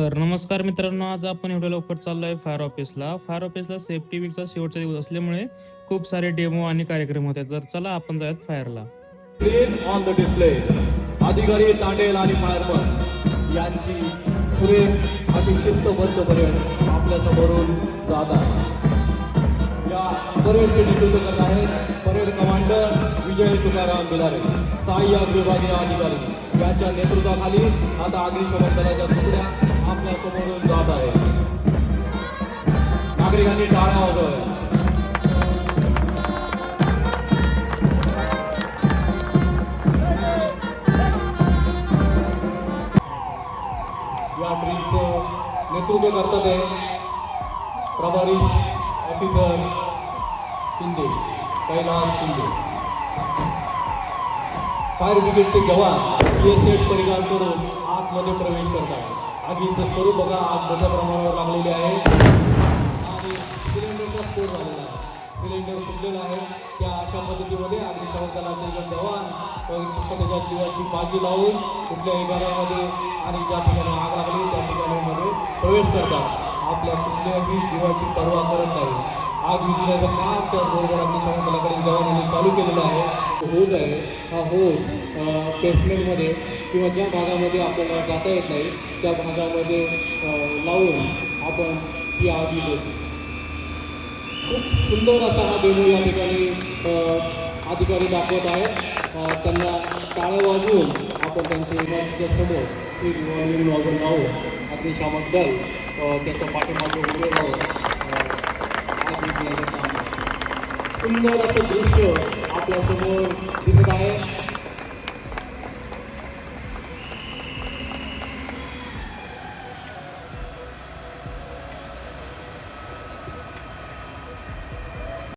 तर नमस्कार मित्रांनो, आज आपण एवढ्या लवकर चाललो आहे फायर ऑफिसला. फायर ऑफिसला सेफ्टी वीकचा शेवटचा दिवस असल्यामुळे खूप सारे डेमो आणि कार्यक्रम होते. तर चला आपण जाऊयात फायरला. स्क्रीन ऑन द डिस्प्ले अधिकारी तांडेल आणि फायरमन यांची सुरेख अशी शिस्तबद्ध परेड आपल्या समोरून जात आहे. या परेडचे नेतृत्व करत आहेत परेड कमांडर विजय तुकाराम बिलारे, सहाय्यक विभागीय अधिकारी यांच्या नेतृत्वाखाली आता अग्निशमन दलाच्या तुकड्या आपल्या समोरून जात आहेत. नागरिकांनी टाळ्या वाजवाव्या. या ड्रीलचं नेतृत्व करतात आहे प्रभारी ऑफिसर शिंदे, कैलास शिंदे. फायर ब्रिगेडचे जवान सेट परिधान करून आतमध्ये प्रवेश करतात. आगीचं स्वरूप बघा, आग मोठ्या प्रमाणावर लागलेली आहे आणि सिलेंडरचा स्फोट झालेला आहे. सिलेंडर फुटलेला आहे. त्या अशा पद्धतीमध्ये अग्निशमन दलाचे जवान स्वतःच्या जीवाची बाजी लावून कुठल्याही घरामध्ये आणि ज्या ठिकाणी आग लागली त्या ठिकाणी प्रवेश करतात. आपल्या कुठल्याही जीवाची पर्वा करत नाही. आग विझवण्याचं काम त्या बरोबर अग्निशमन दलाकडे जवानांनी चालू केलेलं आहे. होज आहे, हा होज पेसमेंटमध्ये किंवा ज्या भागामध्ये आपल्याला जाता येत नाही त्या भागामध्ये लावून आपण ती आग विझवतो. खूप सुंदर असा हा डेमो या ठिकाणी अधिकारी दाखवत आहेत. त्यांना टाळ्या वाजवून आपण त्यांच्या इमारतीच्या समोर एक रिव्हॉल्विंग वाजवून लावून अग्निशामक दल त्याच्या पाठीमागे उभे राहून आग विझवण्याचं काम. सुंदर असं दृश्य आपल्यासमोर दिसत आहे.